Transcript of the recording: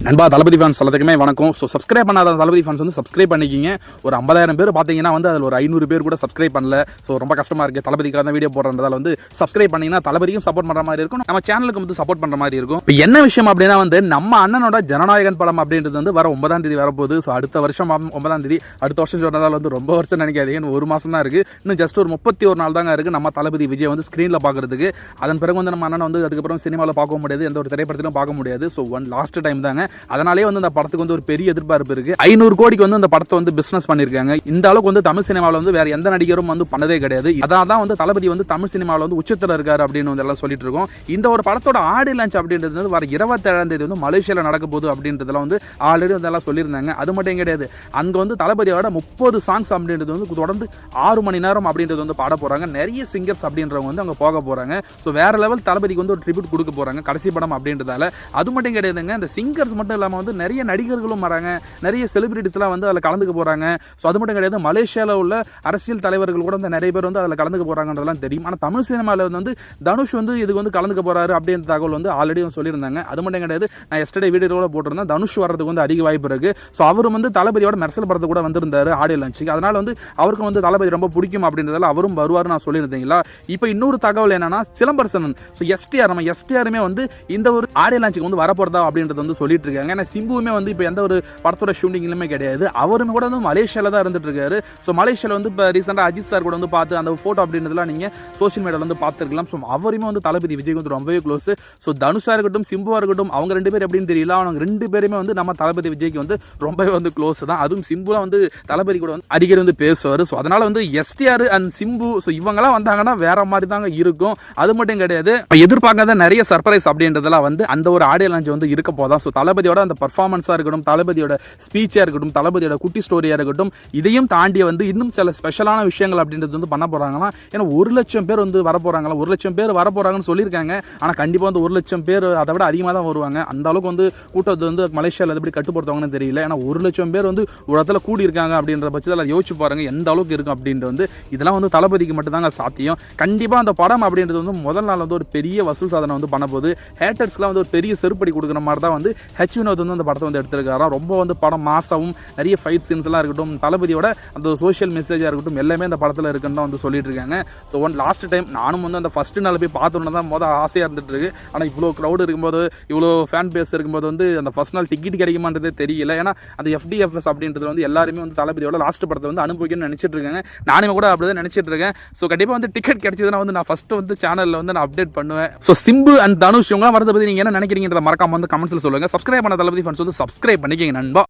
நண்பா தளபதி ஃபேன்ஸ் எல்லாத்துக்குமே வணக்கம். ஸோ சப்ஸ்கிரைப் பண்ணாத தளபதி ஃபேன்ஸ் வந்து சப்ஸ்கிரைப் பண்ணிக்கிங்க. ஒரு 50,000 பேர் பார்த்தீங்கன்னா வந்து அதில் ஒரு 500 பேர் கூட சப்ஸ்கிரைப் பண்ணல. ஸோ ரொம்ப கஷ்டமாக இருக்குது. தளபதிக்காக தான் வீடியோ போடுறதால வந்து சப்ஸ்கிரைப் பண்ணிங்கன்னா தளபதிக்கும் சப்போர்ட் பண்ணுற மாதிரி இருக்கும், நம்ம சேனலுக்கு வந்து சப்போர்ட் பண்ணுற மாதிரி இருக்கும். இப்போ என்ன விஷயம் அப்படின்னா வந்து நம்ம அண்ணனோட ஜனநாயகன் படம் அப்படின்றது வந்து வர 9ஆம் தேதி வரப்போகுது. ஸோ அடுத்த வருஷம் 9ஆம் தேதி, அடுத்த வருஷம் சொன்னதால் வந்து ரொம்ப வருஷம் நினைக்காதீங்க, ஒரு மாதம் தான் இருக்குது. இன்னும் ஜஸ்ட் ஒரு 31 நாள் தாங்க இருக்குது நம்ம தளபதி விஜய் வந்து ஸ்க்ரீனில் பார்க்குறதுக்கு. அதன் பிறகு வந்து நம்ம அண்ணன் வந்து அதுக்கப்புறம் சினிமாவில் பார்க்க முடியாது, எந்த ஒரு திரைப்படத்திலும் பார்க்க முடியாது. ஸோ லாஸ்ட் டைம் தாங்க. அதனாலே வந்து படத்துக்கு வந்து ஒரு பெரிய எதிர்பார்ப்பு இருக்கு. 500 கோடிக்கு வந்து அந்த படத்தை வந்து பிசினஸ் பண்ணிருக்காங்க. இந்த அளவுக்கு வந்து தமிழ் சினிமாவில் வந்து வேற எந்த நடிகரும் வந்து பண்ணதே கிடையாது. அதான் வந்து தளபதி வந்து தமிழ் சினிமாவில் வந்து உச்சத்தில் இருக்காரு அப்படின்னு வந்து எல்லாம் சொல்லிட்டு இருக்கோம். இந்த ஒரு படத்தோட ஆடியோ லான்ச் அப்படின்றது வந்து வர 27ஆம் தேதி வந்து மலேசியாவில் நடக்க போகுது அப்படின்றதெல்லாம் வந்து ஆல்ரெடி வந்து எல்லாம் சொல்லியிருந்தாங்க. அது மட்டும் கிடையாது, அங்க வந்து தளபதியோட 30 சாங்ஸ் அப்படின்றது வந்து தொடர்ந்து 6 மணி நேரம் அப்படின்றது வந்து பாட போறாங்க. நிறைய சிங்கர்ஸ் அப்படின்றவங்க வந்து அங்க போக போறாங்க. ஸோ வேற லெவல் தளபதிக்கு வந்து ஒரு ட்ரிபியூட் கொடுக்க போறாங்க கடைசி படம் அப்படின்றதால. அது மட்டும் கிடையாதுங்க, இந்த சிங்கர்ஸ் மட்டும் இல்லாமல் வந்து நிறைய நடிகர்களும் வராங்க, நிறைய செலிபிரிட்டிஸ்லாம் வந்து அதில் கலந்துக்க போறாங்க. ஸோ அது மட்டும் கிடையாது, மலேசியாவில் உள்ள அரசியல் தலைவர்கள் கூட வந்து நிறைய பேர் வந்து அதில் கலந்துக்க போறாங்கன்றதெல்லாம் தெரியும். ஆனால் தமிழ் சினிமாவில் வந்து தனுஷ் வந்து இதுக்கு வந்து கலந்துக்க போறாரு அப்படின்ற தகவல் வந்து ஆல்ரெடி சொல்லியிருந்தாங்க. அது மட்டும் கிடையாது, நான் எஸ்டர்டே வீடியோவில் போட்டிருந்தேன், தனுஷ் வர்றதுக்கு வந்து அதிக வாய்ப்பு இருக்கு. ஸோ அவரும் வந்து தளபதியோட மெர்சல் படத்தை கூட வந்திருந்தாரு ஆடியோ லான்ச்சுக்கு. அதனால வந்து அவருக்கு வந்து தளபதி ரொம்ப பிடிக்கும் அப்படின்றதால அவரும் வருவார் நான் சொல்லியிருந்தீங்களா. இப்போ இன்னொரு தகவல் என்னன்னா, சிலம்பரசன் நம்ம எஸ்டிஆருமே வந்து இந்த ஒரு ஆடியோ லான்ச்சுக்கு வந்து வரப்போறதா அப்படின்றது வந்து சொல்லிட்டு இருக்காங்க. ஏன்னா சிம்புவுமே வந்து இப்போ எந்த ஒரு படத்தோட ஷூட்டிங்லுமே கிடையாது, அவருமே கூட வந்து மலேசியாவில் தான் இருந்துட்டு இருக்காரு. ஸோ மலேசியாவில் வந்து இப்போ ரீசெண்டாக அஜித் சார் கூட வந்து பார்த்து அந்த ஃபோட்டோ அப்படின்றதுலாம் நீங்கள் சோஷியல் மீடியாவில் வந்து பார்த்துருக்கலாம். ஸோ அவருமே வந்து தளபதி விஜய்க்கு வந்து ரொம்பவே க்ளோஸ். ஸோ தனுஷாக இருக்கட்டும், சிம்புவாக இருக்கட்டும், அவங்க 2 பேர் எப்படின்னு தெரியல, அவங்க 2 பேருமே வந்து நம்ம தளபதி விஜய்க்கு வந்து ரொம்பவே வந்து க்ளோஸ் தான். அதுவும் சிம்புலாம் வந்து தளபதி கூட வந்து அடிக்கடி வந்து பேசுவார். ஸோ அதனால வந்து எஸ்டிஆர் அண்ட் சிம்பு ஸோ இவங்கெல்லாம் வந்தாங்கன்னா வேற மாதிரி தாங்க இருக்கும். அது மட்டும் கிடையாது, எதிர்பார்க்காத நிறைய சர்ப்ரைஸ் அப்படின்றதெல்லாம் வந்து அந்த ஒரு ஆடியோ லான்ச் வந்து இருக்க போதான். ஸோ தளபதியோட அந்த பர்ஃபார்மன்ஸாக இருக்கட்டும், தளபதியோட ஸ்பீச்சாக இருக்கட்டும், தளபதியோட குட்டி ஸ்டோரியாக இருக்கட்டும், இதையும் தாண்டி வந்து இன்னும் சில ஸ்பெஷலான விஷயங்கள் அப்படின்றது வந்து பண்ண போறாங்களா. ஏன்னா 1,00,000 பேர் வந்து வர போறாங்களா, 1,00,000 பேர் வர போறாங்கன்னு சொல்லியிருக்காங்க. ஆனால் கண்டிப்பாக வந்து 1,00,000 பேர் அதை விட அதிகமாக தான் வருவாங்க. அந்த அளவுக்கு வந்து கூட்டத்தை வந்து மலேசியாவில் எப்படி கட்டுப்படுத்துவாங்கன்னு தெரியல. ஏன்னா 1,00,000 பேர் வந்து ஒரு இடத்துல கூடி இருக்காங்க அப்படின்ற பட்சத்தில் யோசிச்சு பாருங்க எந்த அளவுக்கு இருக்கும் அப்படின்ட்டு. வந்து இதெல்லாம் வந்து தளபதிக்கு மட்டும் தாங்க சாத்தியம். கண்டிப்பாக அந்த படம் அப்படின்றது வந்து முதல் நாள் வந்து ஒரு பெரிய வசூல் சாதனை வந்து பண்ண போது ஹேட்டர்ஸ்க்குலாம் வந்து ஒரு பெரிய செருப்படி கொடுக்குற மாதிரி தான் வந்து ஹெச் வினோத் வந்து அந்த படத்தை வந்து எடுத்திருக்காரா. ரொம்ப வந்து படம் மாசாவும் நிறைய ஃபைட் சீன்ஸ்லாம் இருக்கட்டும், தளபதியோட அந்த சோஷியல் மெசேஜாக இருக்கட்டும், எல்லாமே அந்த படத்தில் இருக்குன்னு தான் வந்து சொல்லிட்டு இருக்காங்க. ஸோ லாஸ்ட் டைம் நானும் வந்து அந்த ஃபர்ஸ்ட் நாள் போய் பார்த்தோன்னு தான் ஆசையாக இருந்துட்டு இருக்கு. ஆனால் இவ்வளோ க்ரௌடு இருக்கும்போது, இவ்வளோ ஃபேன் பேஸ் இருக்கும்போது வந்து அந்த ஃபர்ஸ்ட் நாள் டிக்கெட் கிடைக்குமான்றதே தெரியல. ஏன்னா அந்த FDFS அப்படின்றது வந்து எல்லாருமே வந்து தளபதியோட லாஸ்ட் படத்தை வந்து அனுபவிக்கணும்னு நினைச்சிட்டு இருக்காங்க. நானுமே கூட அப்படி தான் நினைச்சிட்டு இருக்கேன். ஸோ கண்டிப்பாக வந்து டிக்கெட் கிடைச்சதுன்னா வந்து நான் ஃபர்ஸ்ட் வந்து சேனலில் வந்து நான் அப்டேட் பண்ணுவேன். ஸோ சிம்பு அண்ட் தனுஷ் இவங்க வரதை பற்றி நீங்கள் என்ன நினைக்கிறீங்கன்றத மறக்காம வந்து கமெண்ட்ஸில் சொல்லுங்கள். சப்ஸ்கிரைப் பண்ண தளபதி ஃபேன்ஸ் வந்து சப்ஸ்கிரைப் பண்ணிக்கங்க நண்பா.